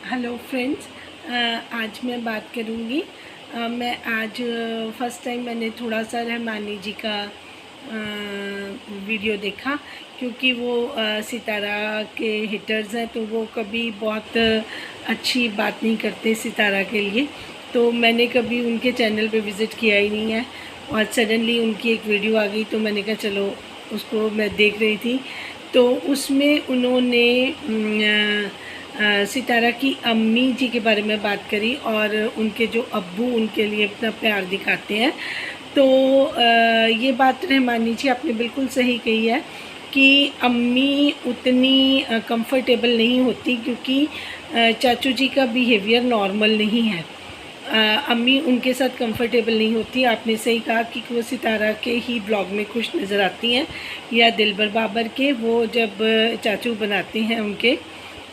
Hello friends, आज मैं बात करूँगी। मैं आज फर्स्ट टाइम मैंने थोड़ा सा रहमानी जी का वीडियो देखा, क्योंकि वो सितारा के हिटर्स हैं, तो वो कभी बहुत अच्छी बात नहीं करते सितारा के लिए। तो मैंने कभी उनके चैनल पे विज़िट किया ही नहीं है, और सडनली उनकी एक वीडियो आ गई तो मैंने कहा चलो उसको मैं देख रही थी। तो उसमें उन्होंने सितारा की अम्मी जी के बारे में बात करी, और उनके जो अब्बू उनके लिए अपना प्यार दिखाते हैं। तो ये बात रहमानी जी आपने बिल्कुल सही कही है कि अम्मी उतनी कंफर्टेबल नहीं होती, क्योंकि चाचू जी का बिहेवियर नॉर्मल नहीं है। अम्मी उनके साथ कंफर्टेबल नहीं होती। आपने सही कहा कि वो सितारा के ही ब्लॉग में खुश नज़र आती हैं, या दिलबर बाबर के। वो जब चाचू बनाते हैं उनके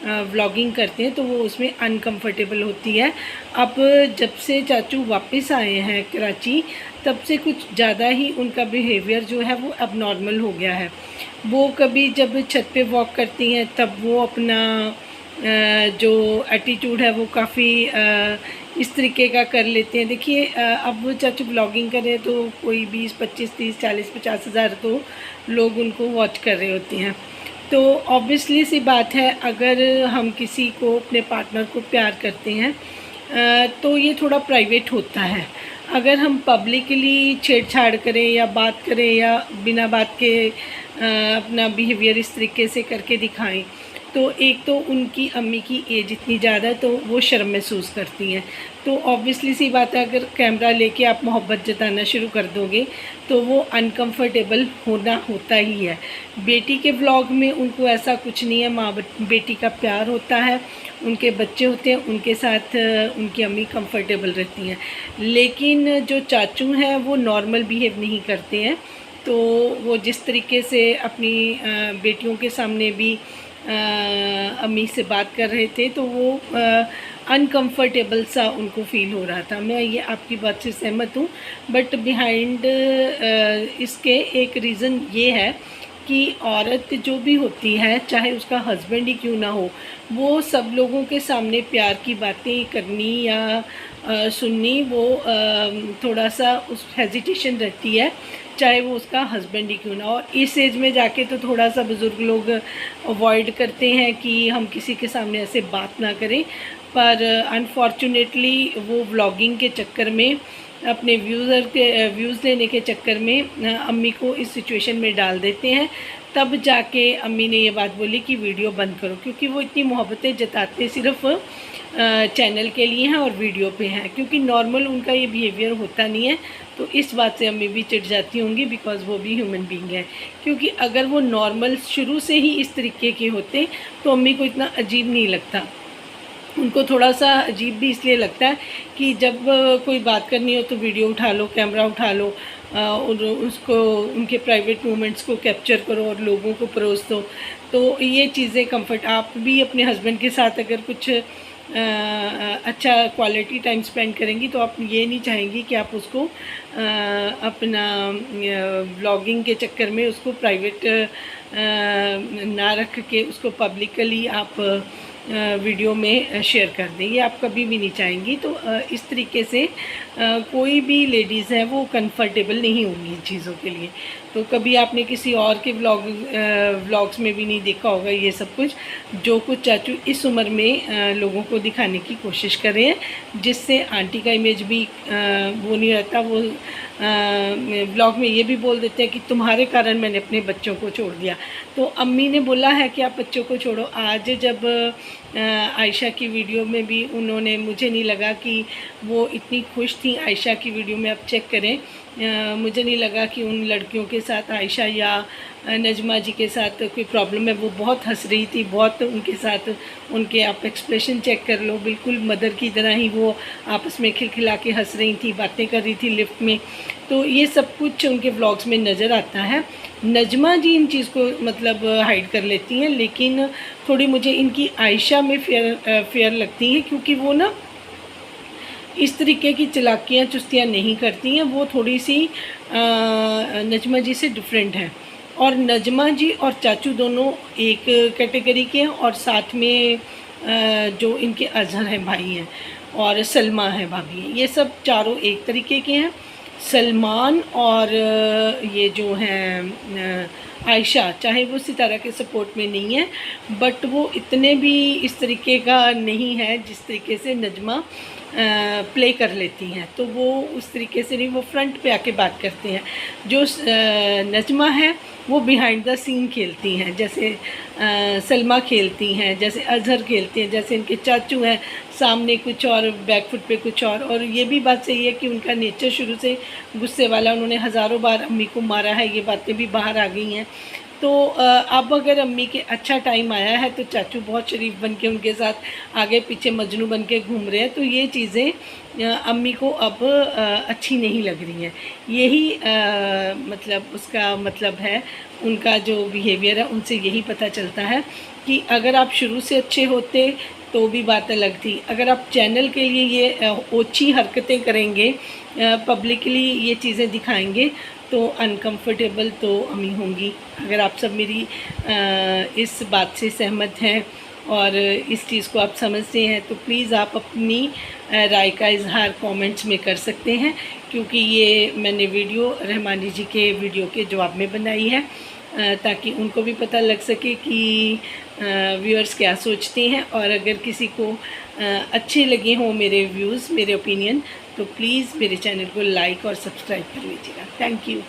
व्लॉगिंग करते हैं तो वो उसमें अनकंफर्टेबल होती है। अब जब से चाचू वापस आए हैं कराची, तब से कुछ ज़्यादा ही उनका बिहेवियर जो है वो अब नॉर्मल हो गया है। वो कभी जब छत पे वॉक करती हैं तब वो अपना जो एटीट्यूड है वो काफ़ी इस तरीके का कर लेते हैं। देखिए, अब वो चाचू ब्लॉगिंग करें तो कोई 20, 25, 30, 40, 50 हज़ार तो लोग उनको वॉच कर रहे होते हैं। तो ऑब्वियसली सी बात है, अगर हम किसी को, अपने पार्टनर को प्यार करते हैं, तो ये थोड़ा प्राइवेट होता है। अगर हम पब्लिकली छेड़छाड़ करें या बात करें, या बिना बात के अपना बिहेवियर इस तरीके से करके दिखाएं, तो एक तो उनकी अम्मी की एज इतनी ज़्यादा है तो वो शर्म महसूस करती हैं। तो ऑब्वियसली सी बात है, अगर कैमरा लेके आप मोहब्बत जताना शुरू कर दोगे तो वो अनकंफर्टेबल होना होता ही है। बेटी के व्लॉग में उनको ऐसा कुछ नहीं है, माँ बेटी का प्यार होता है, उनके बच्चे होते हैं, उनके साथ उनकी अम्मी कंफर्टेबल रहती हैं। लेकिन जो चाचू हैं वो नॉर्मल बिहेव नहीं करते हैं। तो वो जिस तरीके से अपनी बेटियों के सामने भी अम्मी से बात कर रहे थे, तो वो अनकंफर्टेबल सा उनको फ़ील हो रहा था। मैं ये आपकी बात से सहमत हूँ, बट बिहाइंड इसके एक रीज़न ये है कि औरत जो भी होती है, चाहे उसका हस्बैंड ही क्यों ना हो, वो सब लोगों के सामने प्यार की बातें करनी या सुननी, वो थोड़ा सा उस हेजिटेशन रहती है, चाहे वो उसका हस्बैंड ही क्यों ना हो। और इस एज में जाके तो थोड़ा सा बुज़ुर्ग लोग अवॉइड करते हैं कि हम किसी के सामने ऐसे बात ना करें, पर अनफॉर्चुनेटली वो व्लॉगिंग के चक्कर में, अपने व्यूज़ लेने के चक्कर में अम्मी को इस सिचुएशन में डाल देते हैं। तब जाके अम्मी ने ये बात बोली कि वीडियो बंद करो, क्योंकि वो इतनी मोहब्बतें जताते सिर्फ चैनल के लिए हैं और वीडियो पे हैं, क्योंकि नॉर्मल उनका ये बिहेवियर होता नहीं है। तो इस बात से अम्मी भी चिढ़ जाती होंगी, बिकॉज़ वो भी ह्यूमन बीइंग है। क्योंकि अगर वो नॉर्मल शुरू से ही इस तरीके के होते तो अम्मी को इतना अजीब नहीं लगता। उनको थोड़ा सा अजीब भी इसलिए लगता है कि जब कोई बात करनी हो तो वीडियो उठा लो, कैमरा उठा लो, और उसको, उनके प्राइवेट मोमेंट्स को कैप्चर करो और लोगों को परोस दो। तो ये चीज़ें कंफर्ट, आप भी अपने हस्बैंड के साथ अगर कुछ अच्छा क्वालिटी टाइम स्पेंड करेंगी तो आप ये नहीं चाहेंगी कि आप उसको अपना व्लॉगिंग के चक्कर में उसको प्राइवेट ना रख के उसको पब्लिकली आप वीडियो में शेयर कर दें, ये आप कभी भी नहीं चाहेंगी। तो इस तरीके से कोई भी लेडीज़ है वो कंफर्टेबल नहीं होंगी इन चीज़ों के लिए। तो कभी आपने किसी और के व्लॉग्स में भी नहीं देखा होगा ये सब कुछ, जो कुछ चाचू इस उम्र में लोगों को दिखाने की कोशिश कर रहे हैं, जिससे आंटी का इमेज भी वो नहीं रहता। वो व्लॉग में ये भी बोल देते हैं कि तुम्हारे कारण मैंने अपने बच्चों को छोड़ दिया। तो अम्मी ने बोला है कि आप बच्चों को छोड़ो। आज जब आयशा की वीडियो में भी उन्होंने, मुझे नहीं लगा कि वो इतनी खुश थी आयशा की वीडियो में। आप चेक करें, मुझे नहीं लगा कि उन लड़कियों के साथ, आयशा या नजमा जी के साथ कोई प्रॉब्लम है। वो बहुत हंस रही थी, बहुत उनके साथ, उनके आप एक्सप्रेशन चेक कर लो, बिल्कुल मदर की तरह ही वो आपस में खिलखिला के हंस रही थी, बातें कर रही थी लिफ्ट में। तो ये सब कुछ उनके व्लॉग्स में नज़र आता है। नजमा जी इन चीज़ को मतलब हाइड कर लेती हैं, लेकिन थोड़ी मुझे इनकी आयशा में फेयर लगती है, क्योंकि वो ना इस तरीके की चालाकियाँ चुस्तियाँ नहीं करती हैं। वो थोड़ी सी नजमा जी से डिफरेंट हैं। और नजमा जी और चाचू दोनों एक कैटेगरी के हैं, और साथ में जो इनके अज़हर हैं भाई हैं और सलमा है भाभी हैं, ये सब चारों एक तरीके के हैं। सलमान और ये जो हैं आयशा, चाहे वो सितारा के सपोर्ट में नहीं है, बट वो इतने भी इस तरीके का नहीं है जिस तरीके से नजमा प्ले कर लेती हैं। तो वो उस तरीके से नहीं, वो फ्रंट पे आके बात करते हैं। जो नजमा है वो बिहाइंड द सीन खेलती हैं, जैसे सलमा खेलती हैं, जैसे अज़हर खेलती हैं, जैसे इनके चाचू हैं, सामने कुछ और बैक फुट पे कुछ और ये भी बात सही है कि उनका नेचर शुरू से गुस्से वाला, उन्होंने हज़ारों बार अम्मी को मारा है, ये बातें भी बाहर आ गई हैं। तो अब अगर अम्मी के अच्छा टाइम आया है तो चाचू बहुत शरीफ बन के उनके साथ आगे पीछे मजनू बन के घूम रहे हैं, तो ये चीज़ें अम्मी को अब अच्छी नहीं लग रही हैं। यही मतलब उसका मतलब है, उनका जो बिहेवियर है उनसे यही पता चलता है कि अगर आप शुरू से अच्छे होते तो भी बात अलग थी। अगर आप चैनल के लिए ये ओछी हरकतें करेंगे, पब्लिकली ये चीज़ें दिखाएंगे, तो अनकंफर्टेबल तो अम्मी होंगी। अगर आप सब मेरी इस बात से सहमत हैं और इस चीज़ को आप समझते हैं तो प्लीज़ आप अपनी राय का इजहार कमेंट्स में कर सकते हैं, क्योंकि ये मैंने वीडियो रहमानी जी के वीडियो के जवाब में बनाई है, ताकि उनको भी पता लग सके कि व्यूअर्स क्या सोचते हैं। और अगर किसी को अच्छे लगे हों मेरे व्यूज़, मेरे ओपिनियन, तो प्लीज़ मेरे चैनल को लाइक और सब्सक्राइब कर लीजिएगा। Thank you.